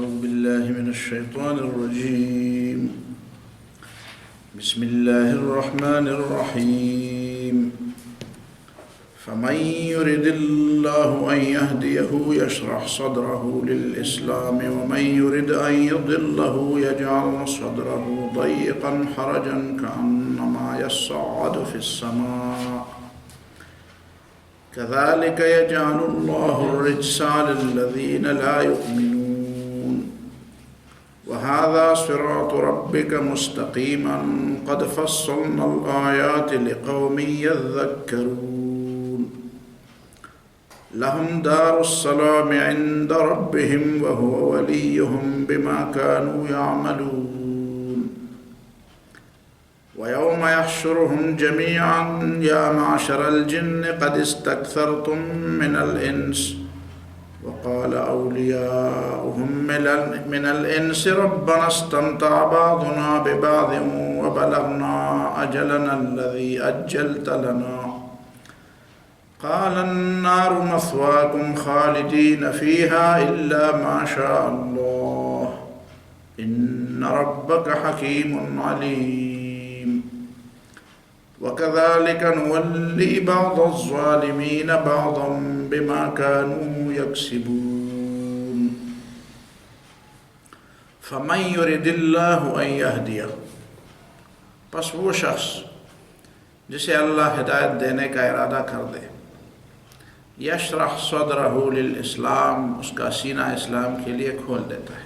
أعوذ بالله من الشيطان الرجيم. بسم الله الرحمن الرحيم. فمن يرد الله أن يهديه يشرح صدره للإسلام ومن يرد أن يضله يجعل صدره ضيقا حرجا كأنما يصعد في السماء كذلك يجعل الله الرجس على الذين لا يؤمنون وهذا صراط ربك مستقيما قد فصلنا الآيات لقوم يذكرون لهم دار السلام عند ربهم وهو وليهم بما كانوا يعملون ويوم يحشرهم جميعا يا معشر الجن قد استكثرتم من الإنس وقال أولياؤهم من الإنس ربنا استمتع بعضنا ببعض وبلغنا أجلنا الذي أجلت لنا قال النار مثواكم خالدين فيها إلا ما شاء الله إن ربك حكيم عليم وكذلك نولي بعض الظالمين بعضا بما كانوا يكسبون فمن يرد الله أن يهديه پس وہ شخص جسے اللہ ہدایت دینے کا ارادہ کر دے یشرح صدرہ للاسلام اس کا سینہ اسلام کے لیے کھول دیتا ہے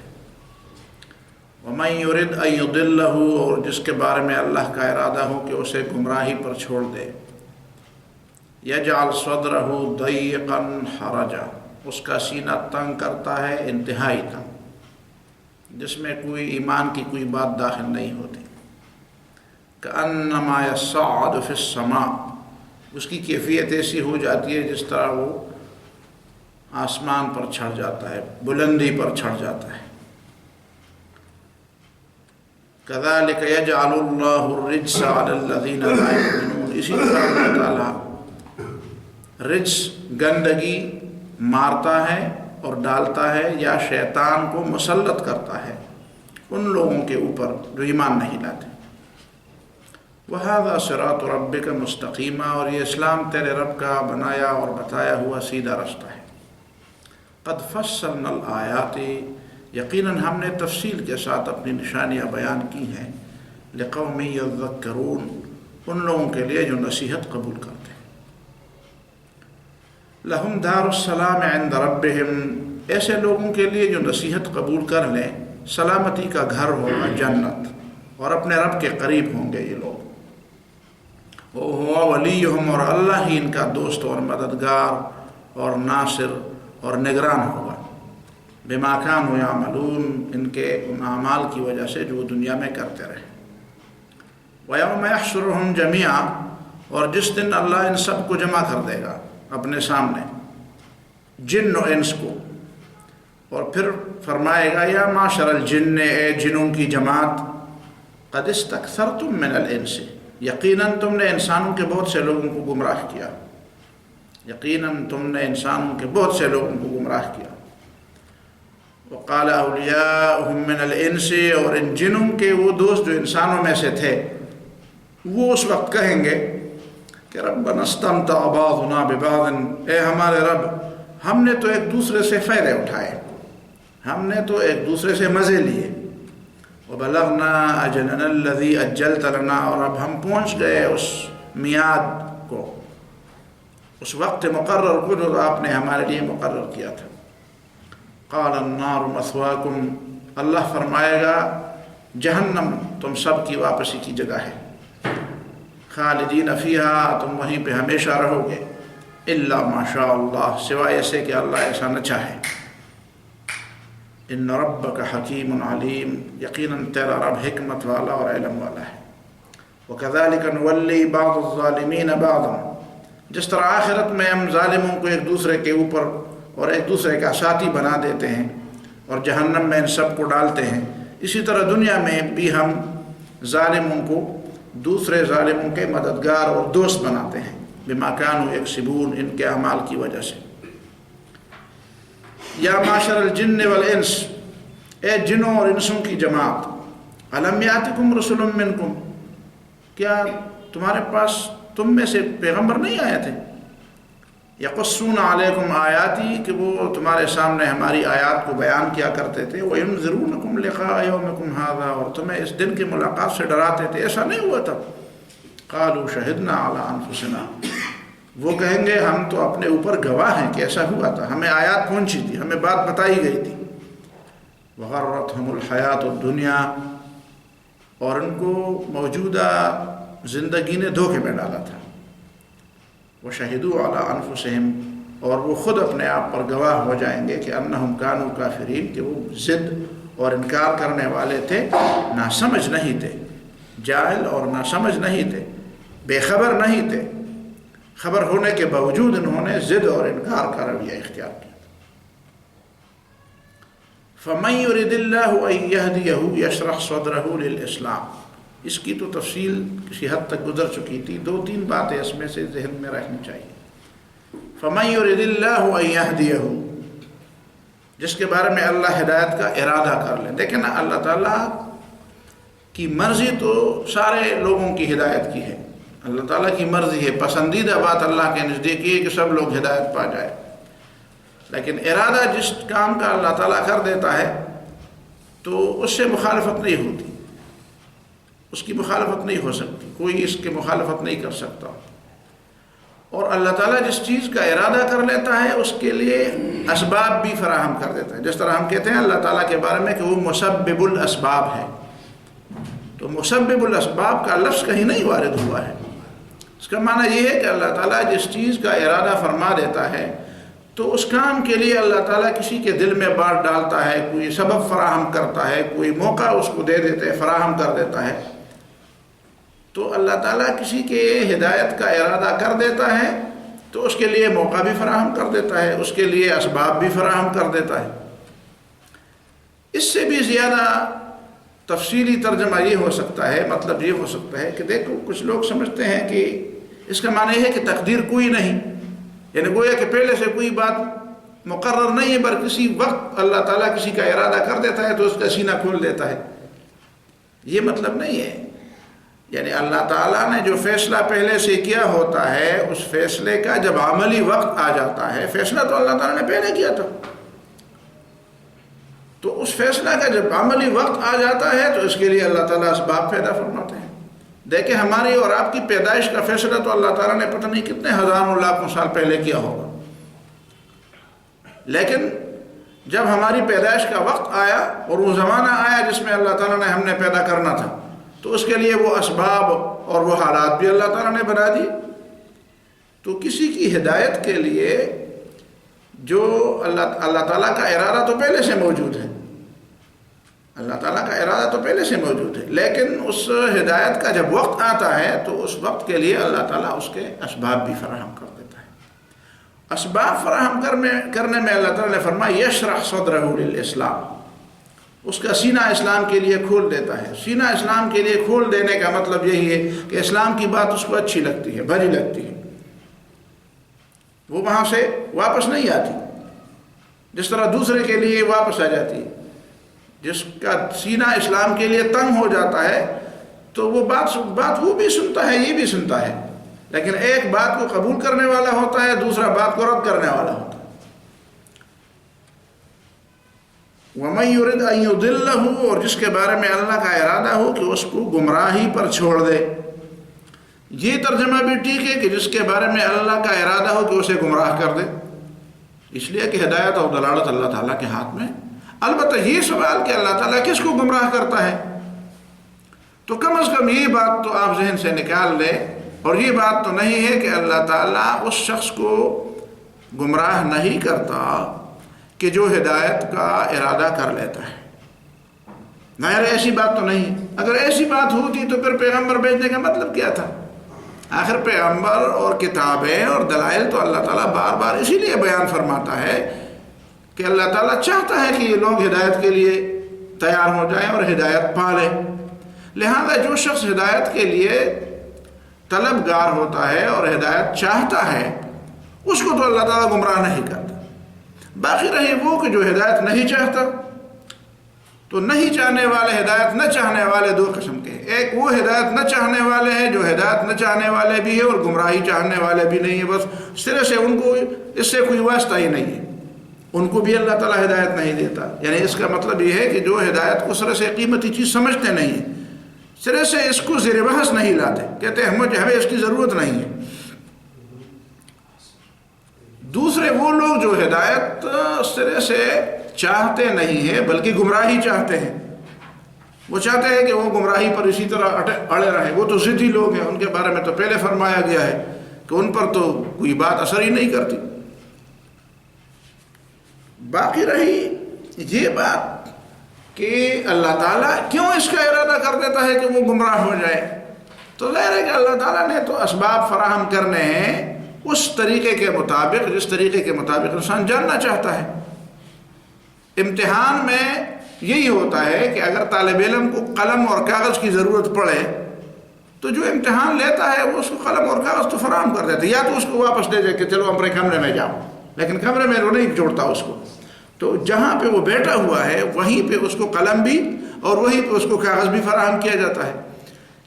وَمَن يُرِدْ أَن يُضِلَّهُ اور جس کے بارے میں اللہ کا ارادہ ہو کہ اسے گمراہی پر چھوڑ دے يَجْعَلْ صَدْرَهُ ضَيِّقًا حَرَجًا اس کا سینہ تنگ کرتا ہے انتہائی تنگ جس میں کوئی ایمان کی کوئی بات داخل نہیں ہوتی كَأَنَّمَا يَصَّعَّدُ فِي السَّمَاءِ اس کی کیفیت ایسی ہو جاتی ہے جس طرح وہ آسمان پر چڑھ جاتا ہے بلندی پر چڑھ جاتا ہے كذلك يجعل الله الرجس على الذين لا يؤمنون اسی طرح اللہ تعالیٰ رجس گندگی مارتا ہے اور ڈالتا ہے یا شیطان کو مسلط کرتا ہے ان لوگوں کے اوپر جو ایمان نہیں لاتے وَهَذَا صِرَاطُ رَبِّكَ مُسْتَقِيمًا اور یہ اسلام تیرے رب کا بنایا اور بتایا ہوا سیدھا رستہ ہے قَدْ فَصَّلْنَا الْآيَاتِ یقیناً ہم نے تفصیل کے ساتھ اپنی نشانیاں بیان کی ہیں لقوم یذکرون ان لوگوں کے لیے جو نصیحت قبول کرتے ہیں لہم دار السلام عند ربہم ایسے لوگوں کے لیے جو نصیحت قبول کر لیں سلامتی کا گھر ہوگا جنت اور اپنے رب کے قریب ہوں گے یہ لوگ وہ ولیہم اور اللہ ہی ان کا دوست اور مددگار اور ناصر اور نگران ہوگا بما كانوا يعملون ان کے ان اعمال کی وجہ سے جو دنیا میں کرتے رہے وَيَوْمَ يَحْشُرُهُمْ جَمِيعًا اور جس دن اللہ ان سب کو جمع کر دے گا اپنے سامنے جن و انس کو اور پھر فرمائے گا یا معشر الجن اے جنوں کی جماعت قد استکثرتم من الانس یقیناً تم نے انسانوں کے بہت سے لوگوں کو گمراہ کیا یقیناً تم نے انسانوں کے بہت سے لوگوں کو گمراہ کیا وقال اولیاؤہم من الانس اور ان جنوں کے وہ دوست جو انسانوں میں سے تھے وہ اس وقت کہیں گے کہ ربنا استمتع بعضنا ببعض اے ہمارے رب ہم نے تو ایک دوسرے سے فائدے اٹھائے ہم نے تو ایک دوسرے سے مزے لیے وبلغنا اجلنا الذی اجلت لنا اور اب ہم پہنچ گئے اس میعاد کو اس وقت مقرر کو جو آپ نے ہمارے لیے مقرر کیا تھا قال النار مثواکم اللہ فرمائے گا جہنم تم سب کی واپسی کی جگہ ہے خالدین فیہا تم وہیں پہ ہمیشہ رہو گے الا ما شاء اللہ سوائے ایسے کہ اللہ ایسا نہ چاہے ان ربک حکیم علیم یقیناً تیرا رب حکمت والا اور علم والا ہے وکذالک نولی بعض الظالمین بعضا جس طرح آخرت میں ہم ظالموں کو ایک دوسرے کے اوپر اور ایک دوسرے کا ساتھی بنا دیتے ہیں اور جہنم میں ان سب کو ڈالتے ہیں اسی طرح دنیا میں بھی ہم ظالموں کو دوسرے ظالموں کے مددگار اور دوست بناتے ہیں بما كانوا یکسبون ان کے اعمال کی وجہ سے یا معاشر الجن والانس اے جنوں اور انسوں کی جماعت، الم یاتکم رسل منکم، کیا تمہارے پاس تم میں سے پیغمبر نہیں آئے تھے؟ یقصون علیکم آیاتی، کہ وہ تمہارے سامنے ہماری آیات کو بیان کیا کرتے تھے، وینذرونکم لقاء یومکم ھذا، اور تمہیں اس دن کی ملاقات سے ڈراتے تھے، ایسا نہیں ہوا تھا۔ قالوا شہدنا علی انفسنا، وہ کہیں گے ہم تو اپنے اوپر گواہ ہیں کہ ایسا ہوا تھا، ہمیں آیات پہنچی تھی، ہمیں بات بتائی گئی تھی۔ وغرتہم الحیات الدنیا، اور ان کو موجودہ زندگی نے دھوکے میں ڈالا تھا۔ وشہدوا علی انفسہم، اور وہ خود اپنے آپ پر گواہ ہو جائیں گے کہ انہم کانوا کافرین، کہ وہ ضد اور انکار کرنے والے تھے، ناسمجھ نہیں تھے، جاہل اور ناسمجھ نہیں تھے، بے خبر نہیں تھے، خبر ہونے کے باوجود انہوں نے ضد اور انکار کا رویہ اختیار کیا۔ فَمَن يُرِدِ اللَّهُ أَن يَهْدِيَهُ يَشْرَحْ صَدْرَهُ لِلْإِسْلَامِ، اس کی تو تفصیل کسی حد تک گزر چکی تھی، 2-3 باتیں اس میں سے ذہن میں رکھنی چاہیے۔ فَمَن يُرِدِ اللَّهُ أَن يَهْدِيَهُ، جس کے بارے میں اللہ ہدایت کا ارادہ کر لیں۔ دیکھیں نا، اللہ تعالیٰ کی مرضی تو سارے لوگوں کی ہدایت کی ہے، اللہ تعالیٰ کی مرضی ہے، پسندیدہ بات اللہ کے نزدیک یہ کہ سب لوگ ہدایت پا جائے، لیکن ارادہ جس کام کا اللہ تعالیٰ کر دیتا ہے تو اس سے مخالفت نہیں ہوتی، اس کی مخالفت نہیں ہو سکتی، کوئی اس کی مخالفت نہیں کر سکتا۔ اور اللہ تعالیٰ جس چیز کا ارادہ کر لیتا ہے اس کے لیے اسباب بھی فراہم کر دیتا ہے، جس طرح ہم کہتے ہیں اللہ تعالیٰ کے بارے میں کہ وہ مسبب الاسباب ہے، تو مسبب الاسباب کا لفظ کہیں نہیں وارد ہوا ہے۔ اس کا معنی یہ ہے کہ اللہ تعالیٰ جس چیز کا ارادہ فرما دیتا ہے تو اس کام کے لیے اللہ تعالیٰ کسی کے دل میں بات ڈالتا ہے، کوئی سبب فراہم کرتا ہے، کوئی موقع اس کو دے دیتے ہے، فراہم کر دیتا ہے۔ تو اللہ تعالیٰ کسی کے ہدایت کا ارادہ کر دیتا ہے تو اس کے لیے موقع بھی فراہم کر دیتا ہے، اس کے لیے اسباب بھی فراہم کر دیتا ہے۔ اس سے بھی زیادہ تفصیلی ترجمہ یہ ہو سکتا ہے، مطلب یہ ہو سکتا ہے کہ دیکھو کچھ لوگ سمجھتے ہیں کہ اس کا معنی یہ ہے کہ تقدیر کوئی نہیں، یعنی گویا کہ پہلے سے کوئی بات مقرر نہیں ہے، پر کسی وقت اللہ تعالیٰ کسی کا ارادہ کر دیتا ہے تو اس کا سینہ کھول دیتا ہے، یہ مطلب نہیں ہے۔ یعنی اللہ تعالیٰ نے جو فیصلہ پہلے سے کیا ہوتا ہے، اس فیصلے کا جب عملی وقت آ جاتا ہے، فیصلہ تو اللہ تعالیٰ نے پہلے کیا تھا، تو اس فیصلہ کا جب عملی وقت آ جاتا ہے تو اس کے لیے اللہ تعالیٰ اسباب پیدا فرماتے ہیں۔ دیکھیں ہماری اور آپ کی پیدائش کا فیصلہ تو اللہ تعالیٰ نے پتہ نہیں کتنے ہزاروں لاکھوں سال پہلے کیا ہوگا، لیکن جب ہماری پیدائش کا وقت آیا اور وہ زمانہ آیا جس میں اللہ تعالیٰ نے ہم نے پیدا کرنا تھا، تو اس کے لیے وہ اسباب اور وہ حالات بھی اللہ تعالیٰ نے بنا دی۔ تو کسی کی ہدایت کے لیے جو اللہ تعالیٰ کا ارادہ تو پہلے سے موجود ہے، اللہ تعالیٰ کا ارادہ تو پہلے سے موجود ہے، لیکن اس ہدایت کا جب وقت آتا ہے تو اس وقت کے لیے اللہ تعالیٰ اس کے اسباب بھی فراہم کر دیتا ہے۔ اسباب فراہم کرنے میں اللہ تعالیٰ نے فرمایا یشرح صدرہ للاسلام، اس کا سینہ اسلام کے لیے کھول دیتا ہے۔ سینہ اسلام کے لیے کھول دینے کا مطلب یہی ہے کہ اسلام کی بات اس کو اچھی لگتی ہے، بھلی لگتی ہے، وہ وہاں سے واپس نہیں آتی، جس طرح دوسرے کے لیے واپس آ جاتی ہے۔ جس کا سینہ اسلام کے لیے تنگ ہو جاتا ہے تو وہ بات وہ بھی سنتا ہے، یہ بھی سنتا ہے، لیکن ایک بات کو قبول کرنے والا ہوتا ہے، دوسرا بات کو رد کرنے والا ہوتا ہے۔ وَمَن يُرِدْ أَن يُضِلَّهُ، اور جس کے بارے میں اللہ کا ارادہ ہو کہ اس کو گمراہی پر چھوڑ دے۔ یہ ترجمہ بھی ٹھیک ہے کہ جس کے بارے میں اللہ کا ارادہ ہو کہ اسے گمراہ کر دے، اس لیے کہ ہدایت اور دلالت اللہ تعالیٰ کے ہاتھ میں۔ البتہ یہ سوال کہ اللہ تعالیٰ کس کو گمراہ کرتا ہے، تو کم از کم یہ بات تو آپ ذہن سے نکال لیں، اور یہ بات تو نہیں ہے کہ اللہ تعالیٰ اس شخص کو گمراہ نہیں کرتا کہ جو ہدایت کا ارادہ کر لیتا ہے۔ ظاہر ایسی بات تو نہیں، اگر ایسی بات ہوتی تو پھر پیغمبر بھیجنے کا مطلب کیا تھا؟ آخر پیغمبر اور کتابیں اور دلائل تو اللہ تعالیٰ بار بار اسی لیے بیان فرماتا ہے کہ اللہ تعالیٰ چاہتا ہے کہ یہ لوگ ہدایت کے لیے تیار ہو جائیں اور ہدایت پا لیں۔ لہذا جو شخص ہدایت کے لیے طلبگار ہوتا ہے اور ہدایت چاہتا ہے، اس کو تو اللہ تعالیٰ گمراہ نہیں کرتا۔ باقی رہے وہ کہ جو ہدایت نہیں چاہتا، تو نہیں چاہنے والے، ہدایت نہ چاہنے والے دو قسم کے ہیں. ایک وہ ہدایت نہ چاہنے والے ہیں جو ہدایت نہ چاہنے والے بھی ہیں اور گمراہی چاہنے والے بھی نہیں ہیں، بس سرے سے ان کو اس سے کوئی واسطہ ہی نہیں ہے، ان کو بھی اللہ تعالیٰ ہدایت نہیں دیتا. یعنی اس کا مطلب یہ ہے کہ جو ہدایت کو سرے سے قیمتی چیز سمجھتے نہیں ہیں، سرے سے اس کو زیر بحث نہیں لاتے، کہتے ہیں ہمیں اس کی ضرورت نہیں ہے. دوسرے وہ لوگ جو ہدایت سرے سے چاہتے نہیں ہیں بلکہ گمراہی چاہتے ہیں. وہ چاہتے ہیں کہ وہ گمراہی پر اسی طرح اڑے رہیں. وہ تو ضدی لوگ ہیں، ان کے بارے میں تو پہلے فرمایا گیا ہے کہ ان پر تو کوئی بات اثر ہی نہیں کرتی. باقی رہی یہ بات کہ اللہ تعالیٰ کیوں اس کا ارادہ کر دیتا ہے کہ وہ گمراہ ہو جائے، تو ظاہر ہے کہ اللہ تعالیٰ نے تو اسباب فراہم کرنے ہیں اس طریقے کے مطابق جس طریقے کے مطابق انسان جاننا چاہتا ہے. امتحان میں یہی ہوتا ہے کہ اگر طالب علم کو قلم اور کاغذ کی ضرورت پڑے تو جو امتحان لیتا ہے وہ اس کو قلم اور کاغذ تو فراہم کر دیتا ہے، یا تو اس کو واپس دے دے کہ چلو اپنے کمرے میں جاؤ، لیکن کمرے میں وہ نہیں جوڑتا اس کو. تو جہاں پہ وہ بیٹھا ہوا ہے وہیں پہ اس کو قلم بھی اور وہیں پہ اس کو کاغذ بھی فراہم کیا جاتا ہے.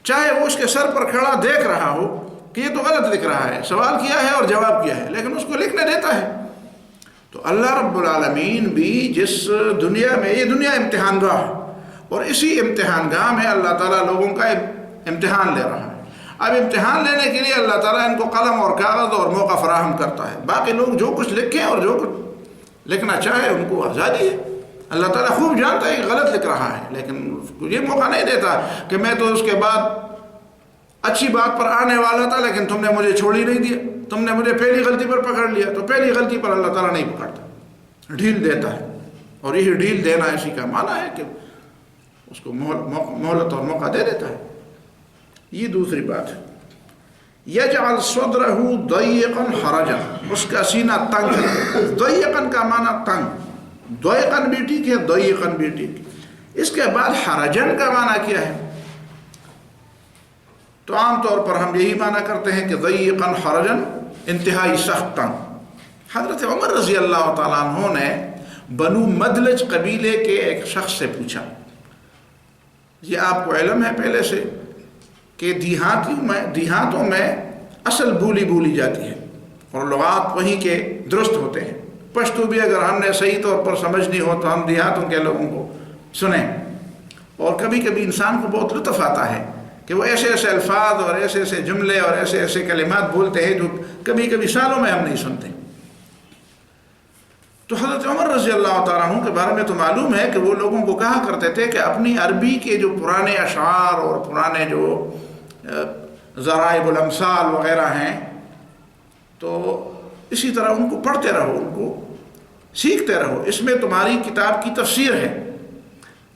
چاہے وہ اس کے سر پر کھڑا دیکھ رہا ہو کہ یہ تو غلط لکھ رہا ہے، سوال کیا ہے اور جواب کیا ہے، لیکن اس کو لکھنے دیتا ہے. تو اللہ رب العالمین بھی جس دنیا میں، یہ دنیا امتحان گاہ ہے اور اسی امتحان گاہ میں اللہ تعالیٰ لوگوں کا امتحان لے رہا ہے. اب امتحان لینے کے لیے اللہ تعالیٰ ان کو قلم اور کاغذ اور موقع فراہم کرتا ہے. باقی لوگ جو کچھ لکھیں اور جو کچھ لکھنا چاہے ان کو آزادی ہے. اللہ تعالیٰ خوب جانتا ہے کہ غلط لکھ رہا ہے، لیکن یہ موقع نہیں دیتا کہ میں تو اس کے بعد اچھی بات پر آنے والا تھا لیکن تم نے مجھے چھوڑ ہی نہیں دیا، تم نے مجھے پہلی غلطی پر پکڑ لیا. تو پہلی غلطی پر اللہ تعالیٰ نہیں پکڑتا، ڈھیل دیتا ہے. اور یہ ڈھیل دینا اسی کا معنی ہے کہ اس کو مہلت اور موقع دے دیتا ہے. یہ دوسری بات ہے. یجعل صدرہ ضیقا حرجا، اس کا سینہ تنگ ہے. ضیقا کا معنی تنگ، ضیقا بھی ٹھیک ہے، ضیقا بھی ٹھیک ہے. اس کے بعد حرجن کا معنی کیا ہے؟ تو عام طور پر ہم یہی معنی کرتے ہیں کہ ضیقا حرجن، انتہائی سخت تنگ. حضرت عمر رضی اللہ تعالیٰ عنہ نے بنو مدلج قبیلے کے ایک شخص سے پوچھا. یہ آپ کو علم ہے پہلے سے کہ دیہاتوں میں اصل بولی جاتی ہے اور لغات وہیں کے درست ہوتے ہیں. پشتو بھی اگر ہم نے صحیح طور پر سمجھنی ہو تو ہم دیہاتوں کے لوگوں کو سنیں. اور کبھی کبھی انسان کو بہت لطف آتا ہے کہ وہ ایسے ایسے الفاظ اور ایسے ایسے جملے اور ایسے ایسے کلمات بولتے ہیں جو کبھی کبھی سالوں میں ہم نہیں سنتے. تو حضرت عمر رضی اللہ تعالیٰ عنہ کے بارے میں تو معلوم ہے کہ وہ لوگوں کو کہا کرتے تھے کہ اپنی عربی کے جو پرانے اشعار اور پرانے جو ضرائب الامثال وغیرہ ہیں تو اسی طرح ان کو پڑھتے رہو، ان کو سیکھتے رہو، اس میں تمہاری کتاب کی تفسیر ہے.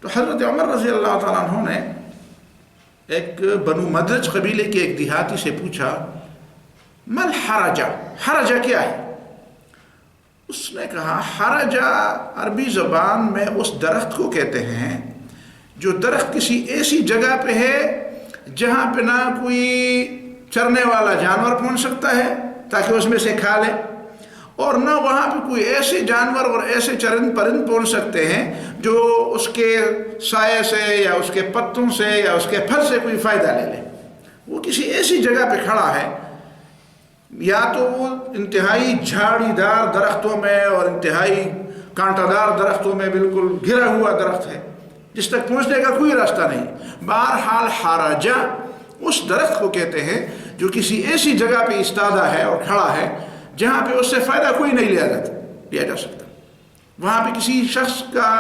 تو حضرت عمر رضی اللہ تعالیٰ عنہ نے ایک بنو مدلج قبیلے کے ایک دیہاتی سے پوچھا مل حرجہ، حرجہ کیا ہے؟ اس نے کہا حرجہ عربی زبان میں اس درخت کو کہتے ہیں جو درخت کسی ایسی جگہ پہ ہے جہاں پہ نہ کوئی چرنے والا جانور پہنچ سکتا ہے تاکہ اس میں سے کھا لے، اور نہ وہاں پہ کوئی ایسے جانور اور ایسے چرند پرند پہنچ سکتے ہیں جو اس کے سائے سے یا اس کے پتوں سے یا اس کے پھل سے کوئی فائدہ لے لے. وہ کسی ایسی جگہ پہ کھڑا ہے، یا تو وہ انتہائی جھاڑی دار درختوں میں اور انتہائی کانٹا دار درختوں میں بالکل گھرا ہوا درخت ہے جس تک پہنچنے کا کوئی راستہ نہیں. بہرحال حرجہ اس درخت کو کہتے ہیں جو کسی ایسی جگہ پہ استادہ ہے اور کھڑا ہے جہاں پہ اس سے فائدہ کوئی نہیں لیا جا سکتا. وہاں پہ کسی شخص کا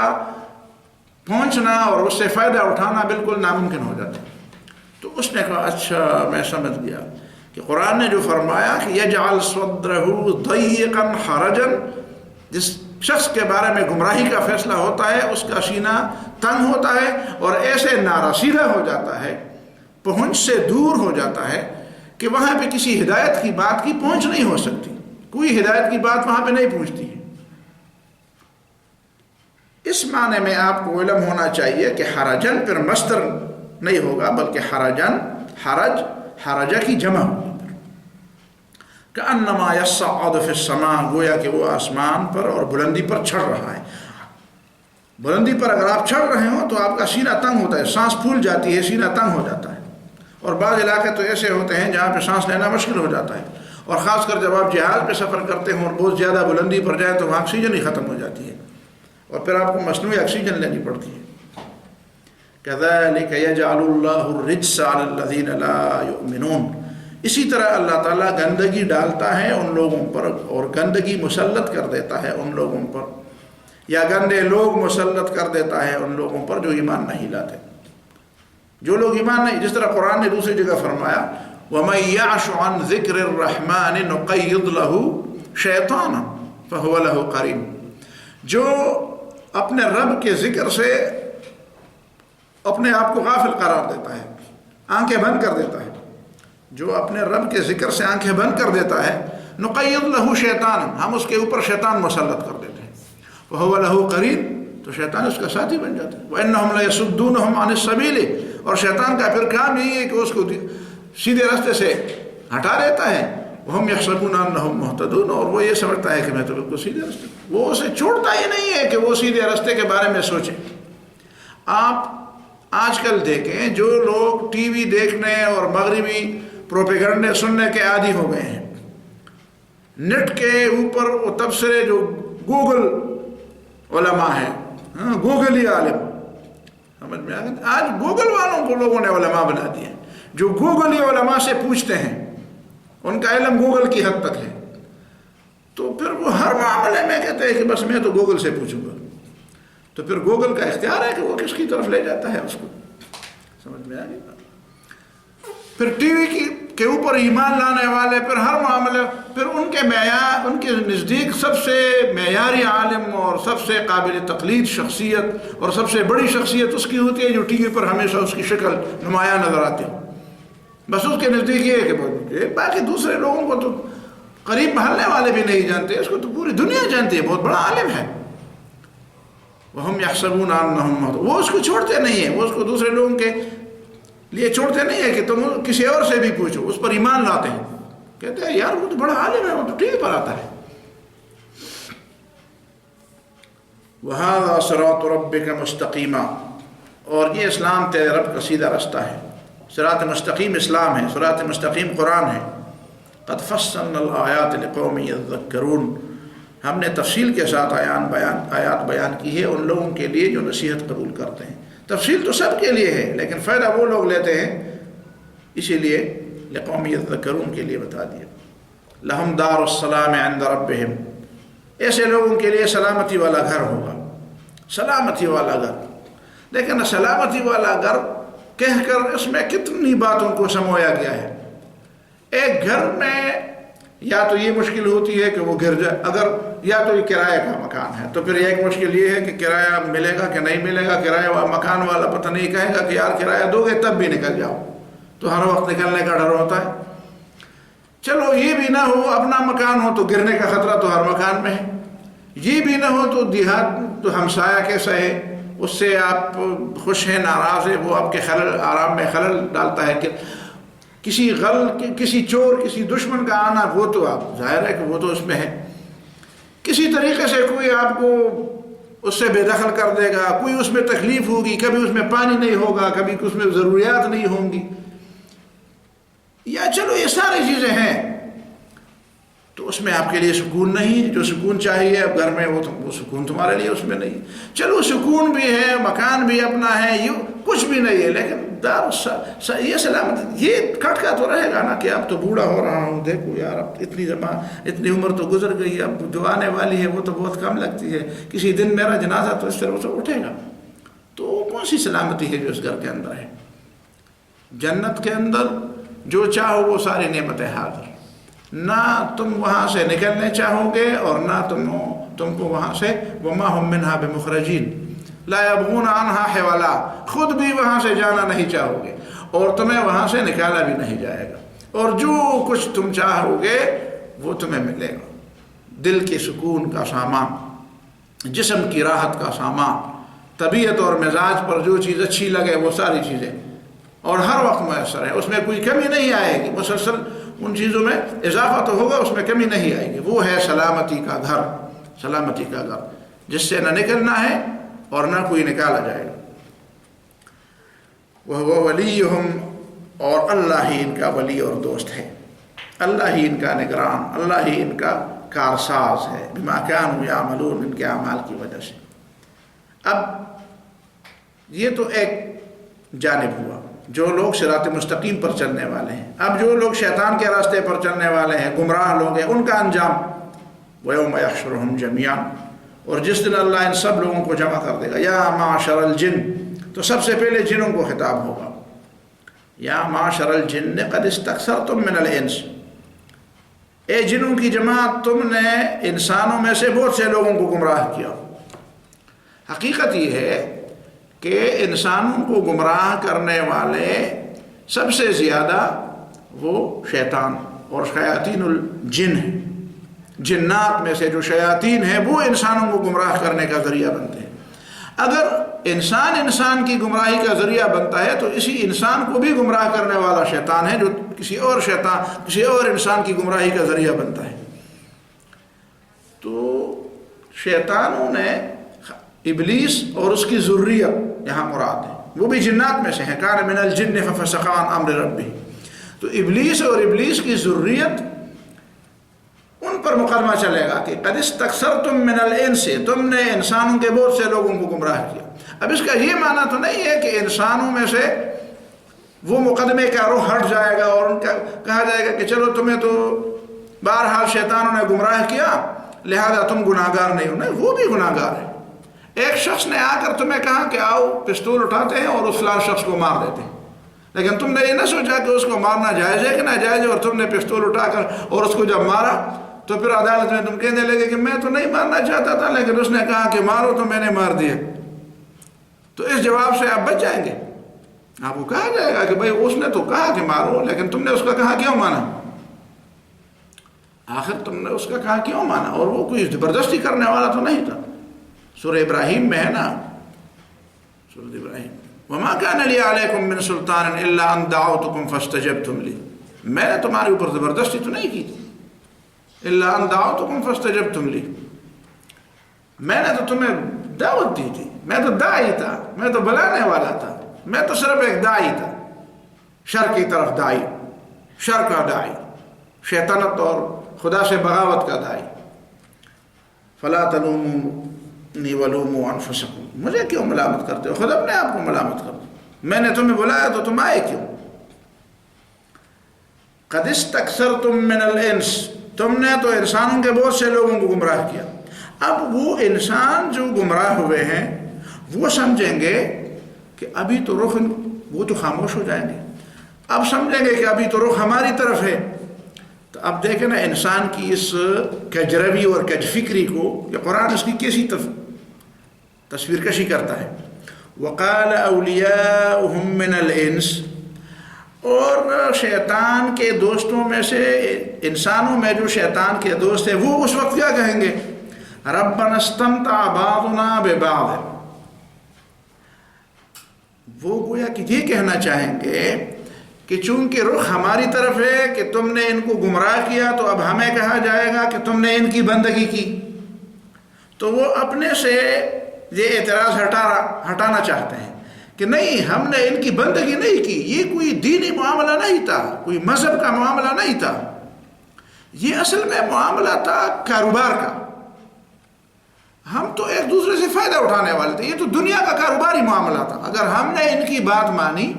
پہنچنا اور اس سے فائدہ اٹھانا بالکل ناممکن ہو جاتا. تو اس نے کہا اچھا میں سمجھ گیا کہ قرآن نے جو فرمایا کہ یجعل صدرہ ضیقا حرجا، جس شخص کے بارے میں گمراہی کا فیصلہ ہوتا ہے اس کا سینہ تنگ ہوتا ہے اور ایسے نارسیدھا ہو جاتا ہے، پہنچ سے دور ہو جاتا ہے کہ وہاں پہ کسی ہدایت کی بات کی پہنچ نہیں ہو سکتی، کوئی ہدایت کی بات وہاں پہ نہیں پہنچتی ہے. اس معنی میں آپ کو علم ہونا چاہیے کہ حرجن پھر مصدر نہیں ہوگا بلکہ حرجن، حرجہ کی جمع ہوگی. کأنما یصعد فی السماء، گویا کہ وہ آسمان پر اور بلندی پر چڑھ رہا ہے. بلندی پر اگر آپ چڑھ رہے ہوں تو آپ کا سینہ تنگ ہوتا ہے، سانس پھول جاتی ہے، سینہ تنگ ہو جاتا ہے، اور بعض علاقے تو ایسے ہوتے ہیں جہاں پہ سانس لینا مشکل ہو جاتا ہے، اور خاص کر جب آپ جہاز پہ سفر کرتے ہوں اور بہت زیادہ بلندی پر جائیں تو وہاں آکسیجن ہی ختم ہو جاتی ہے اور پھر آپ کو مصنوعی آکسیجن لینی پڑتی ہے۔ كَذَلِكَ يَجْعَلُ اللَّهُ الرِّجْسَ عَلَى الَّذِينَ لَا يُؤْمِنُونَ، اسی طرح اللہ تعالیٰ گندگی ڈالتا ہے ان لوگوں پر اور گندگی مسلط کر دیتا ہے ان لوگوں پر، یا گندے لوگ مسلط کر دیتا ہے ان لوگوں پر جو ایمان نہیں لاتے، جو لوگ ایمان نہیں، جس طرح قرآن نے دوسری جگہ فرمایا وَمَن يَعْشُ عَن ذِكْرِ الرَّحْمَنِ نُقَيِّضْ لَهُ شَيْطَانًا فَهُوَ لَهُ قَرِينٌ، جو اپنے رب کے ذکر سے اپنے آپ کو غافل قرار دیتا ہے، آنکھیں بند کر دیتا ہے، جو اپنے رب کے ذکر سے آنکھیں بند کر دیتا ہے، نقید لہو شیطان، ہم اس کے اوپر شیطان مسلط کر دیتے ہیں، وَهُوَ لَهُ قَرِينٌ، تو شیطان اس کا ساتھی بن جاتا ہے، وَإِنَّهُمْ لَيَصُدُّونَهُمْ عَنِ السَّبِيلِ، اور شیطان کا پھر کام یہی ہے کہ اس کو سیدھے راستے سے ہٹا دیتا ہے، وَهُمْ يَحْسَبُونَ أَنَّهُمْ مُهْتَدُونَ، اور وہ یہ سمجھتا ہے کہ میں تو بالکل سیدھے راستے، وہ اسے چھوڑتا ہی نہیں ہے کہ وہ سیدھے راستے کے بارے میں سوچے۔ آپ آج کل دیکھیں جو لوگ ٹی وی دیکھنے اور مغربی پروپیگنڈے سننے کے عادی ہو گئے ہیں، نیٹ کے اوپر وہ تبصرے جو گوگل علماء ہیں، گوگلی عالم، سمجھ میں آ گیا، آج گوگل والوں کو لوگوں نے علماء بنا دیا، جو گوگلی علماء سے پوچھتے ہیں، ان کا علم گوگل کی حد تک ہے، تو پھر وہ ہر معاملے میں کہتے ہیں کہ بس میں تو گوگل سے پوچھوں گا، تو پھر گوگل کا اختیار ہے کہ وہ کس کی طرف لے جاتا ہے اس کو، سمجھ میں آ گیا۔ پھر ٹی وی کے اوپر ایمان لانے والے پھر ہر معاملے، پھر ان کے نزدیک سب سے معیاری عالم اور سب سے قابل تقلید شخصیت اور سب سے بڑی شخصیت اس کی ہوتی ہے جو ٹی وی پر ہمیشہ اس کی شکل نمایاں نظر آتی ہے، بس اس کے نزدیک یہ ہے کہ باقی دوسرے لوگوں کو تو قریب محلے والے بھی نہیں جانتے، اس کو تو پوری دنیا جانتی ہے، بہت بڑا عالم ہے۔ وَهُمْ يَحْسَبُونَ أَنَّهُمْ مُهْتَدُونَ، وہ اس کو چھوڑتے نہیں ہیں، وہ اس کو دوسرے لوگوں کے لیے چھوڑتے نہیں ہیں کہ تم کسی اور سے بھی پوچھو، اس پر ایمان لاتے ہیں، کہتے ہیں یار وہ تو بڑا عالم ہے، وہ تو ٹی وی پر آتا ہے۔ وَهَذَا صِرَاطُ رَبِّكَ مُسْتَقِيمًا، اور یہ اسلام تیرے رب کا سیدھا رستہ ہے، صراط مستقیم اسلام ہے، صراط مستقیم قرآن ہے۔ قَدْ فَصَّلْنَا الْآيَاتِ لِقَوْمٍ يَذَّكَّرُونَ، ہم نے تفصیل کے ساتھ آیات بیان کی ہے ان لوگوں کے لیے جو نصیحت قبول کرتے ہیں۔ تفصیل تو سب کے لیے ہے لیکن فائدہ وہ لوگ لیتے ہیں، اسی لیے لقوم یذکرون کے لیے بتا دیا۔ لہم دار السلام عند ربہم، ایسے لوگوں کے لیے سلامتی والا گھر ہوگا، سلامتی والا گھر، لیکن سلامتی والا گھر کہہ کر اس میں کتنی باتوں کو سمویا گیا ہے۔ ایک گھر میں یا تو یہ مشکل ہوتی ہے کہ وہ گر جائے، اگر یا تو یہ کرایہ کا مکان ہے تو پھر ایک مشکل یہ ہے کہ کرایہ ملے گا کہ نہیں ملے گا، کرایہ والا مکان والا پتہ نہیں کہے گا کہ یار کرایہ دو گے تب بھی نکل جاؤ، تو ہر وقت نکلنے کا ڈر ہوتا ہے۔ چلو یہ بھی نہ ہو، اپنا مکان ہو تو گرنے کا خطرہ تو ہر مکان میں ہے، یہ بھی نہ ہو تو دیہات تو ہمسایہ کیسا ہے، اس سے آپ خوش ہیں ناراض ہے، وہ آپ کے آرام میں خلل ڈالتا ہے، کہ کسی چور کسی دشمن کا آنا وہ تو آپ ظاہر ہے کہ وہ تو اس میں ہے، کسی طریقے سے کوئی آپ کو اس سے بے دخل کر دے گا، کوئی اس میں تکلیف ہوگی، کبھی اس میں پانی نہیں ہوگا، کبھی اس میں ضروریات نہیں ہوں گی، یا چلو یہ ساری چیزیں ہیں، تو اس میں آپ کے لیے سکون نہیں، جو سکون چاہیے اب گھر میں وہ سکون تمہارے لیے اس میں نہیں۔ چلو سکون بھی ہے، مکان بھی اپنا ہے، یہ کچھ بھی نہیں ہے، لیکن یہ سلامت یہ کھٹکا تو رہے گا نا کہ اب تو بوڑھا ہو رہا ہوں، دیکھو یار اب اتنی عمر تو گزر گئی، اب جو آنے والی ہے وہ تو بہت کم لگتی ہے، کسی دن میرا جنازہ تو اس طرح سے اٹھے گا، تو کون سی سلامتی ہے جو اس گھر کے اندر ہے؟ جنت کے اندر جو چاہو وہ ساری نعمتیں حاضر، نہ تم وہاں سے نکلنے چاہو گے اور نہ تم کو وہاں سے وما ہم منہا بمخرجین لا یبغون عنہا حولا، خود بھی وہاں سے جانا نہیں چاہو گے اور تمہیں وہاں سے نکالا بھی نہیں جائے گا، اور جو کچھ تم چاہو گے وہ تمہیں ملے گا، دل کے سکون کا سامان، جسم کی راحت کا سامان، طبیعت اور مزاج پر جو چیز اچھی لگے وہ ساری چیزیں، اور ہر وقت میسر ہے، اس میں کوئی کمی نہیں آئے گی، مسلسل ان چیزوں میں اضافہ تو ہوگا، اس میں کمی نہیں آئے گی۔ وہ ہے سلامتی کا گھر، سلامتی کا گھر، جس سے نہ نکلنا ہے اور نہ کوئی نکالا جائے گا. وَهُوَ وَلِيُّهُمْ اور اللہ ہی ان کا ولی اور دوست ہے، اللہ ہی ان کا نگران، اللہ ہی ان کا کارساز ہے، بما كانوا يعملون، ان کے اعمال کی وجہ سے. اب یہ تو ایک جانب ہوا جو لوگ صراط مستقیم پر چلنے والے ہیں. اب جو لوگ شیطان کے راستے پر چلنے والے ہیں، گمراہ لوگ ہیں، ان کا انجام وَيَوْمَ يَحْشُرُهُمْ جَمِيعًا، اور جس دن اللہ ان سب لوگوں کو جمع کر دے گا. یا معشر الجن، تو سب سے پہلے جنوں کو خطاب ہوگا. یا معشر الجن قد استکثرتم من الانس، اے جنوں کی جماعت، تم نے انسانوں میں سے بہت سے لوگوں کو گمراہ کیا. حقیقت یہ ہے کہ انسانوں کو گمراہ کرنے والے سب سے زیادہ وہ شیطان اور شیاطین الجن ہیں. جنات میں سے جو شیاطین ہیں وہ انسانوں کو گمراہ کرنے کا ذریعہ بنتے ہیں. اگر انسان کی گمراہی کا ذریعہ بنتا ہے تو اسی انسان کو بھی گمراہ کرنے والا شیطان ہے جو کسی اور انسان کی گمراہی کا ذریعہ بنتا ہے. تو شیطانوں نے ابلیس اور اس کی ذریت یہاں مراد ہے، وہ بھی جنات میں سے ہیں. کان من الجن ففسق عن امر ربہ. تو ابلیس اور ابلیس کی ذریت ان پر مقدمہ چلے گا کہ قد استکثرتم من الانس، تم نے انسانوں کے بہت سے لوگوں کو گمراہ کیا. اب اس کا یہ معنی تو نہیں ہے کہ انسانوں میں سے وہ مقدمے کا رخ ہٹ جائے گا اور ان کا کہا جائے گا کہ چلو تمہیں تو بہرحال شیطانوں نے گمراہ کیا لہذا تم گناہگار نہیں ہو. نہیں، وہ بھی گناہگار ہے. ایک شخص نے آ کر تمہیں کہا کہ آؤ پستول اٹھاتے ہیں اور اس فلاں شخص کو مار دیتے ہیں، لیکن تم نے یہ نہ سوچا کہ اس کو مارنا جائز ہے کہ ناجائز ہے، اور تم نے پستول اٹھا کر اور اس کو جب مارا تو پھر عدالت میں تم کہنے لگے کہ میں تو نہیں مارنا چاہتا تھا لیکن اس نے کہا کہ مارو تو میں نے مار دیا. تو اس جواب سے آپ بچ جائیں گے. آپ کو کہا جائے گا کہ بھائی اس نے تو کہا کہ مارو لیکن تم نے اس کا کہا کیوں مانا؟ آخر تم نے اس کا کہا کیوں مانا؟ اور وہ کوئی زبردستی کرنے والا تو نہیں تھا. سورہ ابراہیم میں ہے نا، سورہ ابراہیم وما كان لي عليكم من سلطان الا ان دعوتكم فاستجبتم لي، میں نے تمہارے اوپر زبردستی تو نہیں کی تھی. الا ان دعوتكم فاستجبتم لي، میں نے تو تمہیں دعوت دی تھی، میں تو داعی تھا، میں تو بلانے والا تھا، میں تو صرف ایک داعی تھا، شر کی طرف داعی، شر کا داعی، شیطنت اور خدا سے بغاوت کا داعی. فلا تلومونی ولوموا انفسکم، مجھے کیوں ملامت کرتے ہو؟ خود اپنے آپ کو ملامت کرو. میں نے تمہیں بلایا تو تم آئے کیوں؟ قد استکثرتم من الانس، تم نے تو انسانوں کے بہت سے لوگوں کو گمراہ کیا. اب وہ انسان جو گمراہ ہوئے ہیں وہ سمجھیں گے کہ ابھی تو رخ، وہ تو خاموش ہو جائیں گے. اب سمجھیں گے کہ ابھی تو رخ ہماری طرف ہے. تو اب دیکھیں نا انسان کی اس کجروی اور کج فکری کو یہ قرآن اس کی کیسی تصویر کشی کرتا ہے. وقال اولیاؤہم من الانس، اور شیطان کے دوستوں میں سے انسانوں میں جو شیطان کے دوست ہیں وہ اس وقت کیا کہیں گے؟ ربنا استمتع بعضنا ببعض، وہ گویا کہ یہ کہنا چاہیں گے کہ چونکہ رخ ہماری طرف ہے کہ تم نے ان کو گمراہ کیا تو اب ہمیں کہا جائے گا کہ تم نے ان کی بندگی کی. تو وہ اپنے سے یہ اعتراض ہٹانا چاہتے ہیں کہ نہیں، ہم نے ان کی بندگی نہیں کی، یہ کوئی دینی معاملہ نہیں تھا، کوئی مذہب کا معاملہ نہیں تھا، یہ اصل میں معاملہ تھا کاروبار کا. ہم تو ایک دوسرے سے فائدہ اٹھانے والے تھے، یہ تو دنیا کا کاروباری معاملہ تھا. اگر ہم نے ان کی بات مانی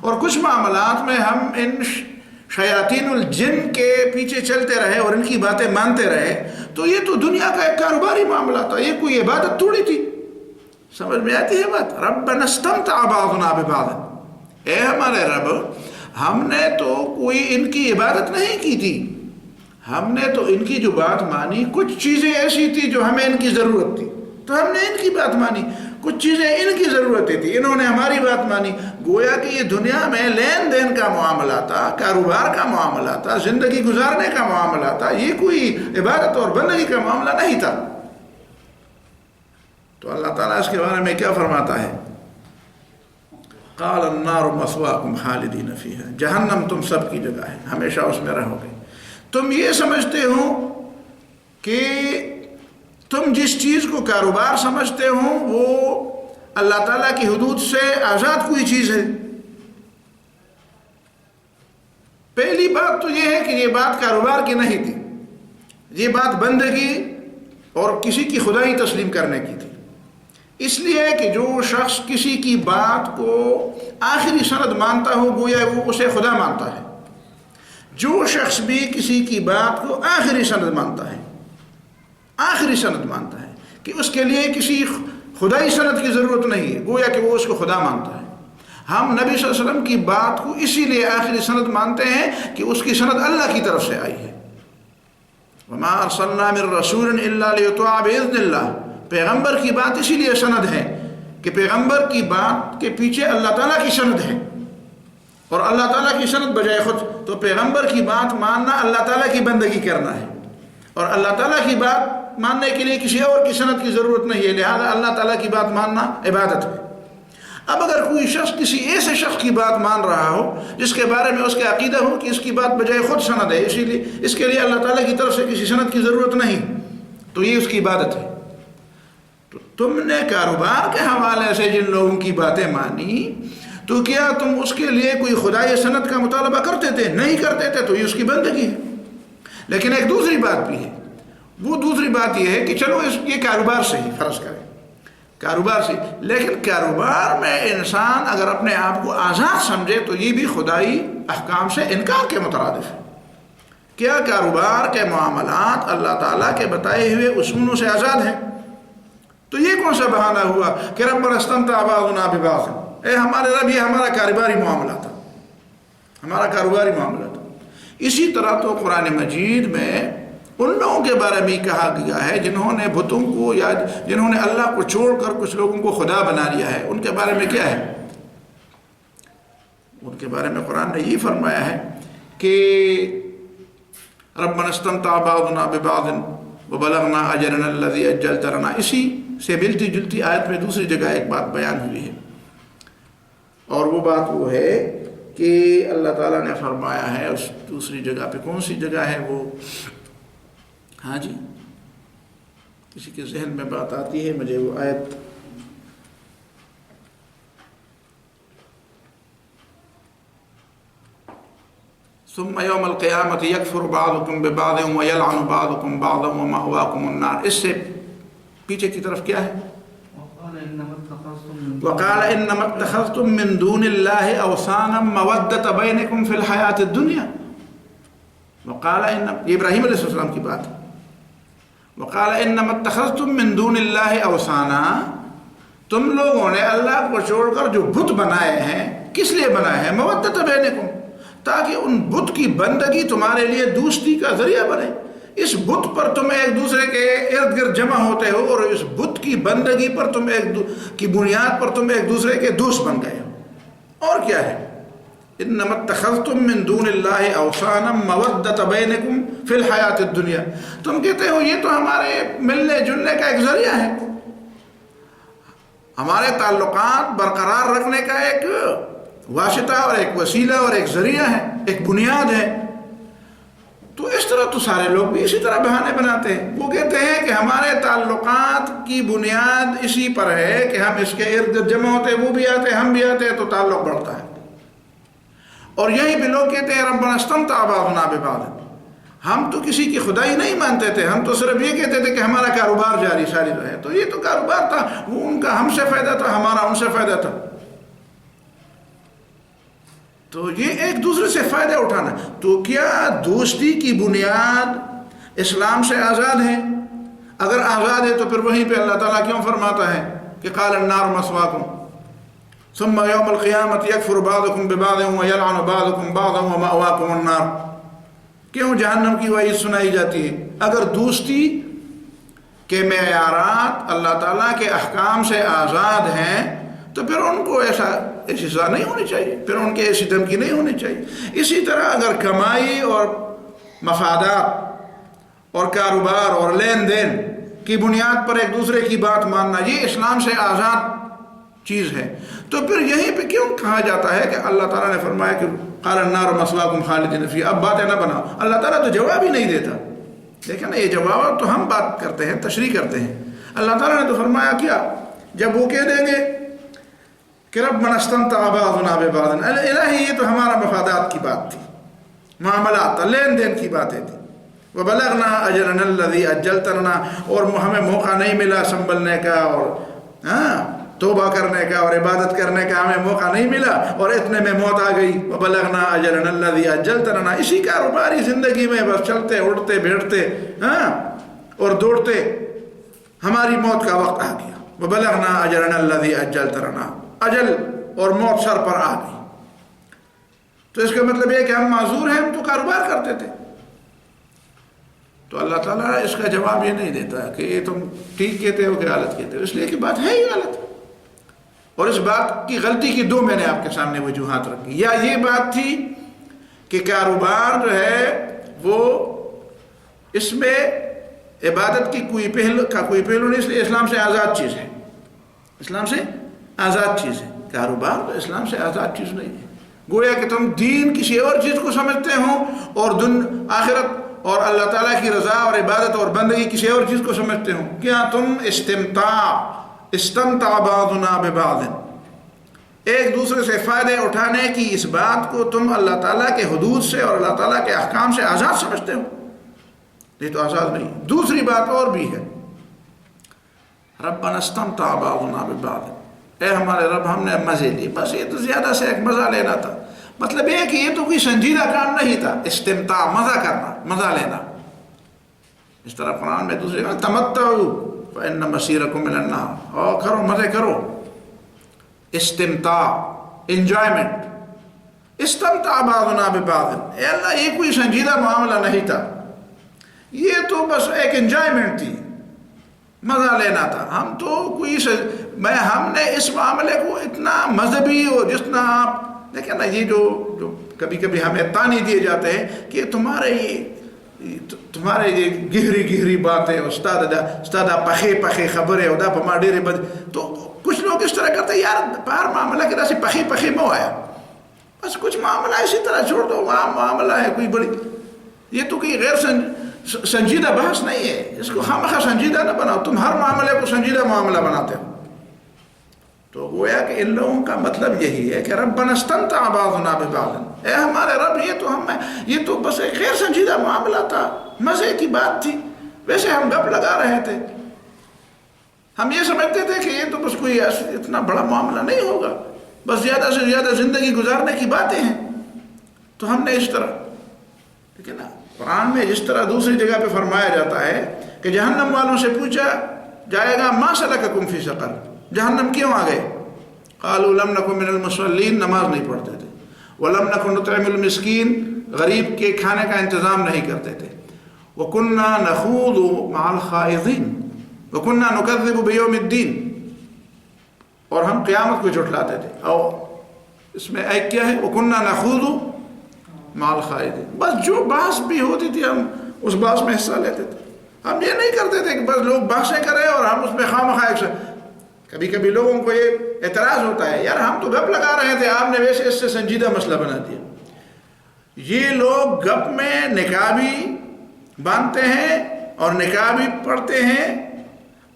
اور کچھ معاملات میں ہم ان شیاطین الجن کے پیچھے چلتے رہے اور ان کی باتیں مانتے رہے تو یہ تو دنیا کا ایک کاروباری معاملہ تھا، یہ کوئی عبادت تھوڑی تھی. سمجھ میں آتی ہے بات؟ ربنا استمتع بعضنا ببعض، اے ہمارے رب، ہم نے تو کوئی ان کی عبادت نہیں کی تھی، ہم نے تو ان کی جو بات مانی، کچھ چیزیں ایسی تھی جو ہمیں ان کی ضرورت تھی تو ہم نے ان کی بات مانی، کچھ چیزیں ان کی ضرورتیں تھی انہوں نے ہماری بات مانی. گویا کہ یہ دنیا میں لین دین کا معاملہ تھا، کاروبار کا معاملہ تھا، زندگی گزارنے کا معاملہ تھا، یہ کوئی عبادت اور بندگی کا معاملہ نہیں تھا. تو اللہ تعالیٰ اس کے بارے میں کیا فرماتا ہے؟ قال النار مثواکم خالدین فیہا، جہنم تم سب کی جگہ ہے، ہمیشہ اس میں رہو گے. تم یہ سمجھتے ہو کہ تم جس چیز کو کاروبار سمجھتے ہو وہ اللہ تعالیٰ کی حدود سے آزاد کوئی چیز ہے. پہلی بات تو یہ ہے کہ یہ بات کاروبار کی نہیں تھی، یہ بات بندگی اور کسی کی خدائی تسلیم کرنے کی تھی. اس لیے کہ جو شخص کسی کی بات کو آخری سند مانتا ہو گویا وہ اسے خدا مانتا ہے. جو شخص بھی کسی کی بات کو آخری سند مانتا ہے، آخری سند مانتا ہے کہ اس کے لیے کسی خدائی سند کی ضرورت نہیں ہے، گویا کہ وہ اس کو خدا مانتا ہے. ہم نبی صلی اللہ علیہ وسلم کی بات کو اسی لیے آخری سند مانتے ہیں کہ اس کی سند اللہ کی طرف سے آئی ہے. وما ارسلنا من رسول الا لیطاع باذن اللہ. پیغمبر کی بات اسی لیے سند ہے کہ پیغمبر کی بات کے پیچھے اللہ تعالیٰ کی سند ہے، اور اللہ تعالیٰ کی سند بجائے خود. تو پیغمبر کی بات ماننا اللہ تعالیٰ کی بندگی کرنا ہے، اور اللہ تعالیٰ کی بات ماننے کے لیے کسی اور کی سند کی ضرورت نہیں ہے، لہذا اللہ تعالیٰ کی بات ماننا عبادت ہے. اب اگر کوئی شخص کسی ایسے شخص کی بات مان رہا ہو جس کے بارے میں اس کا عقیدہ ہو کہ اس کی بات بجائے خود سند ہے، اسی لیے اس کے لیے اللہ تعالیٰ کی طرف سے کسی سند کی ضرورت نہیں، تو یہ اس کی عبادت ہے. تو تم نے کاروبار کے حوالے سے جن لوگوں کی باتیں مانی، تو کیا تم اس کے لیے کوئی خدائی سند کا مطالبہ کرتے تھے؟ نہیں کرتے تھے، تو یہ اس کی بندگی ہے. لیکن ایک دوسری بات بھی ہے، وہ دوسری بات یہ ہے کہ چلو یہ کاروبار سے ہی فرض کریں، کاروبار سے، لیکن کاروبار میں انسان اگر اپنے آپ کو آزاد سمجھے تو یہ بھی خدائی احکام سے انکار کے مترادف ہے. کیا کاروبار کے معاملات اللہ تعالیٰ کے بتائے ہوئے اصولوں سے آزاد ہیں؟ تو یہ کون سا بہانہ ہوا کہ ربنا استمتع بعضنا ببعض؟ اے ہمارے رب، یہ ہمارا کاروباری معاملہ تھا، ہمارا کاروباری معاملہ تھا. اسی طرح تو قرآن مجید میں ان لوگوں کے بارے میں کہا گیا ہے جنہوں نے بتوں کو یا جنہوں نے اللہ کو چھوڑ کر کچھ لوگوں کو خدا بنا لیا ہے. ان کے بارے میں کیا ہے؟ ان کے بارے میں قرآن نے یہ فرمایا ہے کہ ربنا استمتع بعضنا ببعض وبلغنا اجلنا الذي اجلت لنا. اسی سے ملتی جلتی آیت میں دوسری جگہ ایک بات بیان ہوئی ہے، اور وہ بات وہ ہے کہ اللہ تعالیٰ نے فرمایا ہے اس دوسری جگہ پہ، کون سی جگہ ہے وہ؟ ہاں جی، کسی کے ذہن میں بات آتی ہے مجھے وہ آیت. ثم یوم القیامت یکفر بعضکم ببعض ویلعن بعضکم بعضا ومأواکم النار. اس سے پیچھے کی طرف کیا ہے؟ وقال انما اتخذتم من دون اللہ اوثانا مودۃ بینکم فی الحیاۃ الدنیا. وقال یہ ابراہیم علیہ السلام کی بات ہے. وقال انما اتخذتم من دون اللہ اوثانا، تم لوگوں نے اللہ کو چھوڑ کر جو بت بنائے ہیں، کس لیے بنائے ہیں؟ مودۃ بینکم، تاکہ ان بت کی بندگی تمہارے لیے دوستی کا ذریعہ بنے. اس بت پر تم ایک دوسرے کے ارد گرد جمع ہوتے ہو، اور اس بت کی بندگی پر تم کی بنیاد پر تم ایک دوسرے کے دوست بن گئے ہو. اور کیا ہے؟ انما اتخذتم من دون اللہ اوثانا مودۃ بینکم فی الحیاۃ الدنیا. تم کہتے ہو یہ تو ہمارے ملنے جلنے کا ایک ذریعہ ہے، ہمارے تعلقات برقرار رکھنے کا ایک واسطہ اور ایک وسیلہ اور ایک ذریعہ ہے، ایک بنیاد ہے. تو اس طرح تو سارے لوگ بھی اسی طرح بہانے بناتے ہیں. وہ کہتے ہیں کہ ہمارے تعلقات کی بنیاد اسی پر ہے کہ ہم اس کے ارد گرد جمع ہوتے ہیں، وہ بھی آتے ہیں، ہم بھی آتے ہیں، تو تعلق بڑھتا ہے. اور یہی بھی لوگ کہتے ہیں ربنا استمتع بعضنا ببعض، ہم تو کسی کی خدائی نہیں مانتے تھے، ہم تو صرف یہ کہتے تھے کہ ہمارا کاروبار جاری ساری رہے. تو یہ تو کاروبار تھا، وہ ان کا ہم سے فائدہ تھا، ہمارا ان سے فائدہ تھا. تو یہ ایک دوسرے سے فائدہ اٹھانا. تو کیا دوستی کی بنیاد اسلام سے آزاد ہے؟ اگر آزاد ہے تو پھر وہیں پہ اللہ تعالیٰ کیوں فرماتا ہے کہ قال النار مثواکم ثم یوم القیامت یکفر بعضکم ببعض ویلعن بعضکم بعضا ومأواکم النار؟ کیوں جہنم کی وعید سنائی جاتی ہے؟ اگر دوستی کے معیارات اللہ تعالیٰ کے احکام سے آزاد ہیں تو پھر ان کو ایسی سزا نہیں ہونی چاہیے، پھر ان کے ایسی دھمکی نہیں ہونی چاہیے. اسی طرح اگر کمائی اور مفادات اور کاروبار اور لین دین کی بنیاد پر ایک دوسرے کی بات ماننا یہ اسلام سے آزاد چیز ہے، تو پھر یہیں پہ کیوں کہا جاتا ہے کہ اللہ تعالیٰ نے فرمایا کہ قال النار مثواکم خالدین فیہا؟ اب باتیں نہ بناؤ. اللہ تعالیٰ تو جواب ہی نہیں دیتا. دیکھیں نا، یہ جواب تو ہم بات کرتے ہیں، تشریح کرتے ہیں. اللہ تعالیٰ نے تو فرمایا کیا جب وہ کہہ دیں گے کہ ربنا استمتع بعضنا ببعض، الہی یہ تو ہمارا مفادات کی بات تھی، معاملات تھا، لین دین کی باتیں تھی. وبلغنا اجرنا الذی اجلت لنا، اور ہمیں موقع نہیں ملا سنبھلنے کا اور توبہ کرنے کا اور عبادت کرنے کا ہمیں موقع نہیں ملا، اور اتنے میں موت آ گئی. وبلغنا اجرنا الذی اجلت لنا، اسی کاروباری زندگی میں بس چلتے اڑتے بیٹھتے اور دوڑتے ہماری موت کا وقت آ گیا. وبلغنا اجرنا الذی اجلت لنا، اجل اور موت سر پر آ گئی. تو اس کا مطلب یہ کہ ہم معذور ہیں، ہم تو کاروبار کرتے تھے. تو اللہ تعالیٰ اس کا جواب یہ نہیں دیتا کہ یہ تم ٹھیک کہتے ہو کہ غلط کہتے ہو، اس لیے کہ بات ہے ہی غلط. اور اس بات کی غلطی کی دو میں نے آپ کے سامنے وجوہات رکھی. یا یہ بات تھی کہ کاروبار جو ہے وہ اس میں عبادت کی کوئی پہلو نہیں، اس لیے اسلام سے آزاد چیز ہے. اسلام سے آزاد چیز ہے کاروبار، تو اسلام سے آزاد چیز نہیں ہے. گویا کہ تم دین کسی اور چیز کو سمجھتے ہو اور آخرت اور اللہ تعالیٰ کی رضا اور عبادت اور بندگی کسی اور چیز کو سمجھتے ہو. کیا تم استمتع بعضنا ببعض، ایک دوسرے سے فائدے اٹھانے کی اس بات کو تم اللہ تعالیٰ کے حدود سے اور اللہ تعالیٰ کے احکام سے آزاد سمجھتے ہو؟ یہ تو آزاد نہیں. دوسری بات اور بھی ہے، ربنا استمتع بعضنا ببعض، اے ہمارے رب ہم نے مزے لیے. بس یہ تو زیادہ سے ایک مزہ لینا تھا. مطلب یہ کہ یہ تو کوئی سنجیدہ کام نہیں تھا. استمتاع مزہ کرنا، مزہ لینا. اس طرح قرآن میں دوسری جگہ تمتعوا فإن مسیرکم الی النار، اور کرو مزے کرو. استمتاع انجوائمنٹ. استمتع بعضنا ببعض، اے اللہ یہ کوئی سنجیدہ معاملہ نہیں تھا، یہ تو بس ایک انجوائمنٹ تھی، مزہ لینا تھا. ہم تو ہم نے اس معاملے کو اتنا مذہبی، اور جتنا آپ دیکھیں نا، یہ جو کبھی کبھی ہمیں تانے دیے جاتے ہیں کہ تمہارے یہ گہری باتیں، استاد پخے خبریں ادا پما ڈیرے بد. تو کچھ لوگ اس طرح کرتے ہیں، یار پار معاملہ کی طرح سے پخے مو آیا، بس کچھ معاملہ اسی طرح چھوڑ دو، وہاں معاملہ ہے کوئی بڑی. یہ تو کوئی غیر سنجیدہ بحث نہیں ہے، اس کو خامخواہ سنجیدہ نہ بناؤ. تم ہر معاملے کو سنجیدہ معاملہ بناتے ہو. تو گویا کہ ان لوگوں کا مطلب یہی ہے کہ ربنا استمتع بعضنا ببعض، اے ہمارے رب یہ تو بس ایک غیر سنجیدہ معاملہ تھا، مزے کی بات تھی، ویسے ہم گپ لگا رہے تھے. ہم یہ سمجھتے تھے کہ یہ تو بس کوئی اتنا بڑا معاملہ نہیں ہوگا، بس زیادہ سے زیادہ زندگی گزارنے کی باتیں ہیں. تو ہم نے اس طرح، ٹھیک ہے نا، قرآن میں جس طرح دوسری جگہ پہ فرمایا جاتا ہے کہ جہنم والوں سے پوچھا جائے گا ما سلککم فی سقر، جہنم کیوں آ گئے؟ قالوا لم نکن من المصلین، نماز نہیں پڑھتے تھے. ولم نکن نطعم المسکین، غریب کے کھانے کا انتظام نہیں کرتے تھے. وکننا نخوض مع الخائضین وکننا نکذب بیوم الدین، اور ہم قیامت کو جھٹلاتے تھے. اور اس میں ایک کیا ہے؟ وکننا نخوض مع الخائضین، بس جو بحث بھی ہوتی تھی ہم اس بحث میں حصہ لیتے تھے. ہم یہ نہیں کرتے تھے کہ بس لوگ بحثیں کریں اور ہم اس میں خواہ. کبھی کبھی لوگوں کو یہ اعتراض ہوتا ہے، یار ہم تو گپ لگا رہے تھے، آپ نے ویسے اس سے سنجیدہ مسئلہ بنا دیا. یہ لوگ گپ میں نکاح بھی باندھتے ہیں اور نکاح بھی پڑھتے ہیں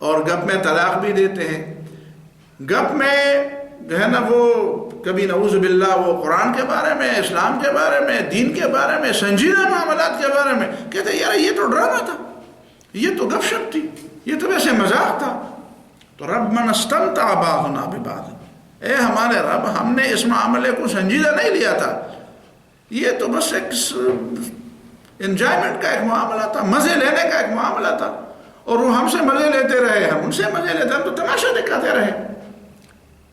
اور گپ میں طلاق بھی دیتے ہیں. گپ میں جو ہے نا وہ کبھی نعوذ باللہ وہ قرآن کے بارے میں، اسلام کے بارے میں، دین کے بارے میں، سنجیدہ معاملات کے بارے میں کہتے ہیں یار یہ تو ڈرامہ تھا، یہ تو گپ شپ تھی، یہ تو ویسے مذاق تھا. تو ربنا استمتع بعضنا ببعض، اے ہمارے رب ہم نے اس معاملے کو سنجیدہ نہیں لیا تھا، یہ تو بس ایک انجوائمنٹ کا ایک معاملہ تھا، مزے لینے کا ایک معاملہ تھا. اور وہ ہم سے مزے لیتے رہے، ہم ان سے مزے لیتے، ہم تو تماشا دکھاتے رہے،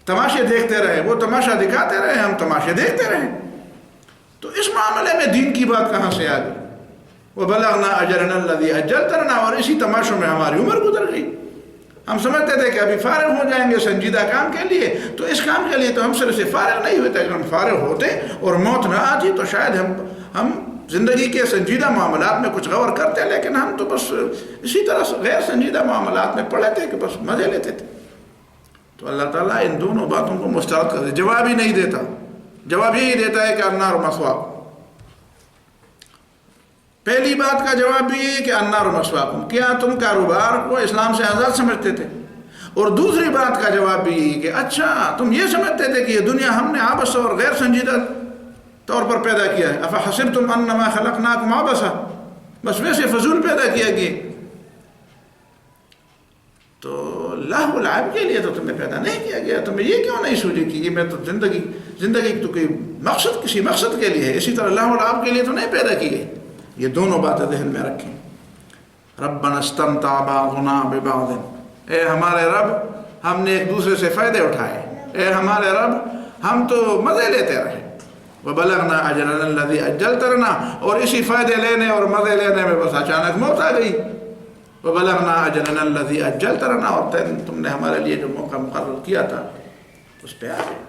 تماشے دیکھتے رہے. وہ تماشا دکھاتے رہے، ہم تماشے دیکھتے رہے. تو اس معاملے میں دین کی بات کہاں سے آ گئی؟ وبلغنا اجرنا الذی اجلت لنا، اور اسی تماشوں میں ہماری عمر گزر گئی. ہم سمجھتے تھے کہ ابھی فارغ ہو جائیں گے سنجیدہ کام کے لیے، تو اس کام کے لیے تو ہم صرف سے فارغ نہیں ہوتے. اگر ہم فارغ ہوتے اور موت نہ آتی تو شاید ہم زندگی کے سنجیدہ معاملات میں کچھ غور کرتے، لیکن ہم تو بس اسی طرح غیر سنجیدہ معاملات میں پڑے تھے کہ بس مزے لیتے تھے. تو اللہ تعالیٰ ان دونوں باتوں کو مسترد کر دے، جواب ہی نہیں دیتا. جواب یہی دیتا ہے کہ النار مثواکم. پہلی بات کا جواب بھی یہ کہ النار مسواکم، کیا تم کاروبار کو اسلام سے آزاد سمجھتے تھے؟ اور دوسری بات کا جواب بھی یہ کہ اچھا تم یہ سمجھتے تھے کہ یہ دنیا ہم نے عبث اور غیر سنجیدہ طور پر پیدا کیا ہے، افحسبتم انما خلقناکم عبثا، بس ویسے فضول پیدا کیا گیا، تو لہو لعب کے لیے تو تمہیں پیدا نہیں کیا گیا. تمہیں یہ کیوں نہیں سوچے کہ یہ میں تو زندگی تو کوئی مقصد، کسی مقصد کے لیے ہے، اسی طرح لہو لعب کے لیے تو نہیں پیدا کی گئی. یہ دونوں باتیں ذہن میں رکھیں. ربنا استمتع بعضنا ببعض، اے ہمارے رب ہم نے ایک دوسرے سے فائدے اٹھائے، اے ہمارے رب ہم تو مزے لیتے رہے. وبلغنا اجلنا الذي اجلت لنا، اور اسی فائدے لینے اور مزے لینے میں بس اچانک موت آ گئی. وبلغنا اجلنا الذي اجلت لنا، اور تم نے ہمارے لیے جو موقع مقرر کیا تھا اس پہ آ گئے.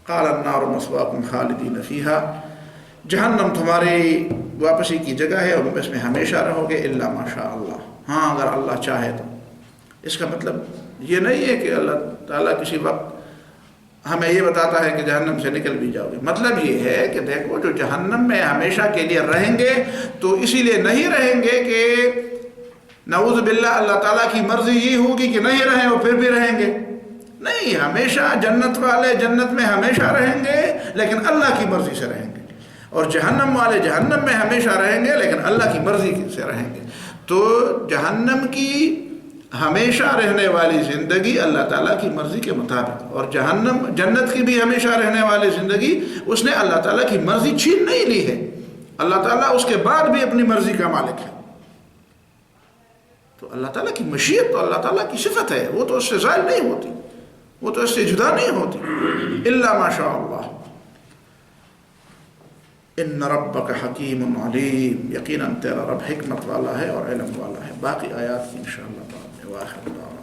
قال النار مثواكم خالدین فیہا، جہنم تمہاری واپسی کی جگہ ہے اور تم اس میں ہمیشہ رہو گے، الا ما شاء اللہ، ہاں اگر اللہ چاہے تو. اس کا مطلب یہ نہیں ہے کہ اللہ تعالیٰ کسی وقت ہمیں یہ بتاتا ہے کہ جہنم سے نکل بھی جاؤ گے. مطلب یہ ہے کہ دیکھو جو جہنم میں ہمیشہ کے لیے رہیں گے تو اسی لیے نہیں رہیں گے کہ نعوذ باللہ اللہ تعالیٰ کی مرضی یہ ہوگی کہ نہیں رہیں اور پھر بھی رہیں گے. نہیں، ہمیشہ جنت والے جنت میں ہمیشہ رہیں گے لیکن اللہ کی مرضی سے رہیں گے، اور جہنم والے جہنم میں ہمیشہ رہیں گے لیکن اللہ کی مرضی سے رہیں گے. تو جہنم کی ہمیشہ رہنے والی زندگی اللہ تعالیٰ کی مرضی کے مطابق، اور جنت کی بھی ہمیشہ رہنے والی زندگی اس نے اللہ تعالیٰ کی مرضی چھین نہیں لی ہے. اللہ تعالیٰ اس کے بعد بھی اپنی مرضی کا مالک ہے. تو اللہ تعالیٰ کی مشیت تو اللہ تعالیٰ کی صفت ہے، وہ تو اس سے زائل نہیں ہوتی، وہ تو اس سے جدا نہیں ہوتی. الا ما شاء اللہ. ان ربک حکیم علیم، یقیناً تیرا رب حکمت والا ہے اور علم والا ہے. باقی آیات کی انشاءاللہ بعد میں. واخر دعوانا